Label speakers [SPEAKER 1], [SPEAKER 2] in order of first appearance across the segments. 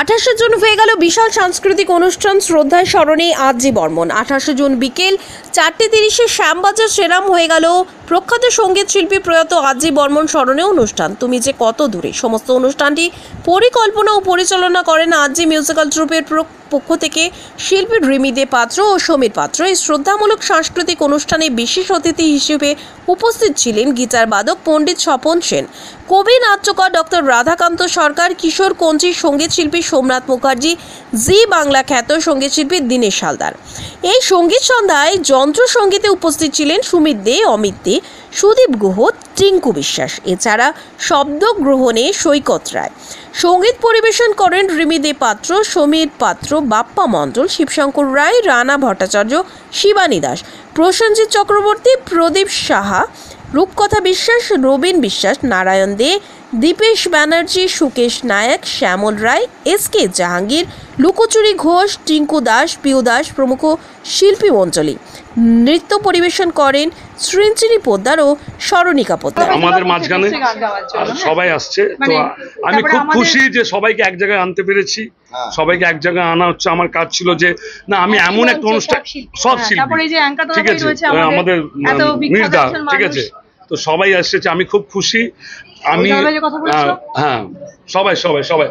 [SPEAKER 1] 28 June হয়ে গেল বিশাল সাংস্কৃতিক অনুষ্ঠান শ্রদ্ধায় স্মরণে আরজি বর্মন। 28 জুন বিকেল 4:30 শ্যামবাজার সেরাম হয়ে গেল প্রখ্যাত সঙ্গীত শিল্পী প্রয়াত আরজি বর্মন স্মরণে অনুষ্ঠান তুমি যে কত দূরে। সমস্ত অনুষ্ঠানটি পরিকল্পনা ও পরিচালনা করেন আরজি মিউজিক্যাল ট্রুপের পক্ষ থেকে শিল্পী রিমি দে পাত্র ও সমীর পাত্র। এই শ্রদ্ধামূলক সাংস্কৃতিক অনুষ্ঠানে বিশেষ অতিথি হিসেবে উপস্থিত ছিলেন গিটার বাদক পণ্ডিত স্বপন সেন, কবি নাট্যকার ডক্টর রাধাকান্ত সরকার, কিশোর কঞ্চি, সঙ্গীত শিল্পী সোমনাথ মুখার্জি, জি বাংলা খ্যাত সঙ্গীত শিল্পী দীনেশ হালদার। এই সঙ্গীত সন্ধ্যায় যন্ত্র সঙ্গীতে উপস্থিত ছিলেন সুমিত দে, অমিত দে, সুদীপ গুহ, টিঙ্কু বিশ্বাস। এছাড়া শব্দ গ্রহণে সৈকত রায়। সঙ্গীত পরিবেশন করেন রিমি দে পাত্র, সমীর পাত্র, বাপ্পা মণ্ডল, শিবশঙ্কর রায়, রানা ভট্টাচার্য, শিবানী দাস, প্রসেনজিৎ চক্রবর্তী, প্রদীপ সাহা, রূপকথা বিশ্বাস, রবীন বিশ্বাস, নারায়ণ দে, দীপেশ ব্যানার্জি, সুকেশ নায়ক, শ্যামল রায়, এসকে জাহাঙ্গীর, লুকোচুরি ঘোষ, টিঙ্কু দাস, পিউ দাস প্রমুখ শিল্পী মণ্ডলী। নৃত্য পরিবেশন করেন সৃঞ্চিনী পোদ্দার ও স্মরণিকা পোদ্দার।
[SPEAKER 2] আমাদের মাঝখানে সবাই আসছে, তো আমি খুব খুশি যে সবাইকে এক জায়গায় আনতে পেরেছি। সবাইকে এক জায়গায় আনা হচ্ছে আমার কাজ ছিল যে না আমি এমন একটা অনুষ্ঠান, সব শিল্পী ঠিক আছে, আমাদের নির্দা ঠিক আছে, তো সবাই আসছে, আমি খুব খুশি। আমি হ্যাঁ সবাই সবাই সবাই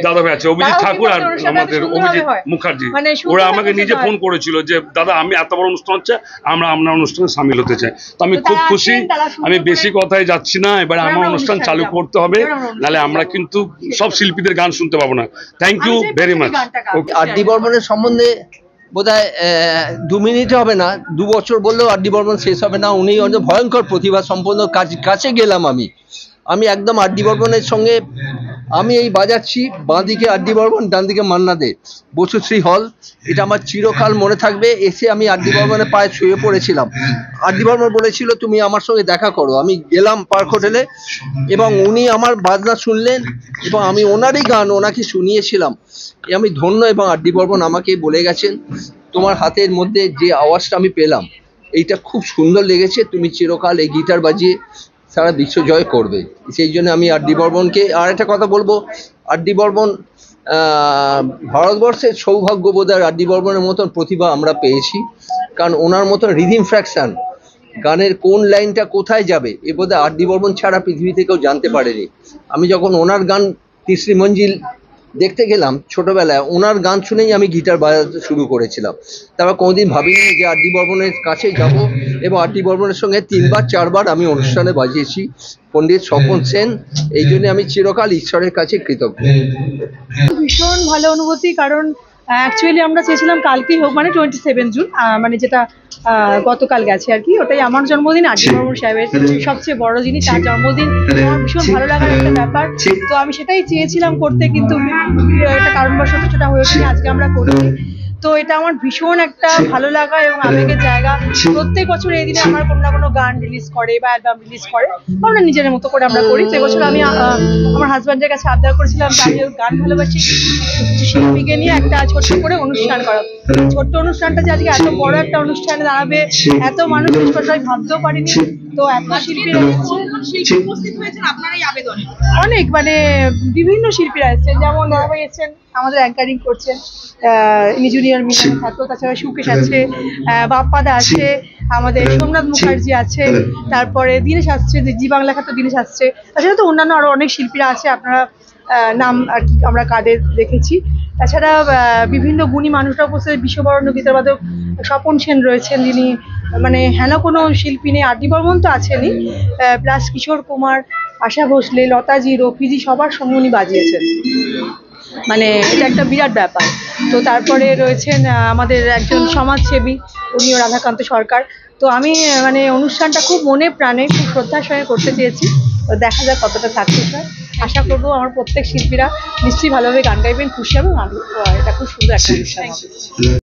[SPEAKER 2] দাদাভাই আছে, অভিজিৎ ঠাকুর আর আমাদের অভিজিৎ মুখার্জি, ওরা আমাকে নিজে ফোন করেছিল যে দাদা আমি এত বড় অনুষ্ঠান হচ্ছে, আমরা আপনার অনুষ্ঠানে সামিল হতে চাই। তো আমি খুব খুশি। আমি বেশি কথায় যাচ্ছি না, এবার আমার অনুষ্ঠান চালু করতে হবে, নাহলে আমরা কিন্তু সব শিল্পীদের গান শুনতে পাবো না। Thank you very much.
[SPEAKER 3] RG বর্মনের সম্বন্ধে বোধহয় 2 মিনিট হবে না, 2 বছর বললেও আরজি বর্মন শেষ হবে না। উনি ভয়ঙ্কর প্রতিভা সম্পন্ন, কাছে গেলাম আমি একদম আরজি বর্মনের সঙ্গে। আমি এই বাজাচ্ছি, বাঁদিকে আরজি বর্মন, ডান দিকে মান্না দে, বসুশ্রী হল। এটা আমার চিরকাল মনে থাকবে। এসে আমি আরজি বর্মনের পায়ে শুয়ে পড়েছিলাম। আরজি বর্মন বলেছিল তুমি আমার সঙ্গে দেখা করো। আমি গেলাম পার্ক হোটেলে এবং উনি আমার বাজনা শুনলেন এবং আমি ওনারই গান ওনাকে শুনিয়েছিলাম। আমি ধন্য। এবং আরজি বর্মন আমাকে বলে গেছেন তোমার হাতের মধ্যে যে আওয়াজটা আমি পেলাম এইটা খুব সুন্দর লেগেছে, তুমি চিরকাল এই গিটার বাজিয়ে সারা বিশ্ব জয় করবে। সেই জন্য আমি আরজি বর্মনকে আর একটা কথা বলবো, আরজি বর্মন ভারতবর্ষের সৌভাগ্য বোধহয় আরজি বর্মনের মতন প্রতিভা আমরা পেয়েছি। কারণ ওনার মতন রিদিম ফ্র্যাকশন, গানের কোন লাইনটা কোথায় যাবে এ বোধহয় আরজি বর্মন ছাড়া পৃথিবীতে কেউ জানতে পারেনি। আমি যখন ওনার গান তিসরি মঞ্জিল দেখতে গেলাম ছোটবেলায়, ওনার গান শুনেই আমি গিটার বাজাতে শুরু করেছিলাম। তারপর কোনোদিন ভাবিনি যে আরজি বর্মনের কাছে যাব। এবং আরজি বর্মনের সঙ্গে 3বার 4বার আমি অনুষ্ঠানে বাজিয়েছি পণ্ডিত স্বপন সেন। এই জন্য আমি চিরকাল ঈশ্বরের কাছে কৃতজ্ঞ।
[SPEAKER 4] ভীষণ ভালো অনুভূতি, কারণ অ্যাকচুয়ালি আমরা চেয়েছিলাম কালকেই হোক, মানে 27 জুন, মানে যেটা গতকাল গেছে আর কি। ওটাই আমার জন্মদিন, আরজি বর্মন সাহেবের সবচেয়ে বড় জিনিস, তার জন্মদিন। আমার ভীষণ ভালো লাগার একটা ব্যাপার, তো আমি সেটাই চেয়েছিলাম করতে, কিন্তু একটা কারণবশত সেটা হয়ে ওঠেনি। আজকে আমরা করছি, তো এটা আমার ভীষণ একটা ভালো লাগা এবং আবেগের জায়গা। প্রত্যেক বছর এই দিনে আমার কোনো না কোনো গান রিলিজ করে বা অ্যালবাম রিলিজ করে, আমরা নিজের মতো করে আমরা করি। তো এবছর আমি আমার হাজব্যান্ডের কাছে আবদার করেছিলাম আমি গান ভালোবাসি, শিল্পীকে নিয়ে একটা ছোট্ট করে অনুষ্ঠান করা। ছোট্ট অনুষ্ঠানটা যে আজকে এত বড় একটা অনুষ্ঠানে দাঁড়াবে, এত মানুষ সবাই ভাবতেও পারিনি। তো এত শিল্পীরা উপস্থিত হয়েছেন আপনার এই আবেদনে, অনেক মানে বিভিন্ন শিল্পীরা এসেছেন, যেমন দাদাভাই এসেছেন আমাদের অ্যাঙ্কারিং করছেন, জুনিয়র মিশন থাকতো, তাছাড়া সুকেশ আছে, বাপ্পাদা আছে, আমাদের সোমনাথ মুখার্জি আছে, তারপরে দীনেশ আসছে, জি বাংলা খ্যাত দীনেশ আসছে, তাছাড়া তো অন্যান্য আরো অনেক শিল্পীরা আছে। আপনারা নাম আর কি আমরা কাদের দেখেছি। তাছাড়া বিভিন্ন গুণী মানুষরা উপস্থিত, বিশ্ববরণ্য গীতার বাদক স্বপন সেন রয়েছেন, যিনি মানে হেন কোনো শিল্পী নেই, আরজি বর্মন তো আছেনই, প্লাস কিশোর কুমার, আশা ভোসলে, লতাজি, রফিজি সবার সঙ্গে উনি বাজিয়েছেন। মানে এটা একটা বিরাট ব্যাপার। তো তারপরে রয়েছেন আমাদের একজন সমাজসেবী, উনিও রাধাকান্ত সরকার। তো আমি মানে অনুষ্ঠানটা খুব মনে প্রাণে খুব শ্রদ্ধার সঙ্গে করতে চেয়েছি। তো দেখা যাক কতটা সাকসেস হয়। আশা করবো আমার প্রত্যেক শিল্পীরা নিশ্চয়ই ভালোভাবে গান গাইবেন, খুশি হবেন। এটা খুব সুন্দর একটা অনুষ্ঠান হবে।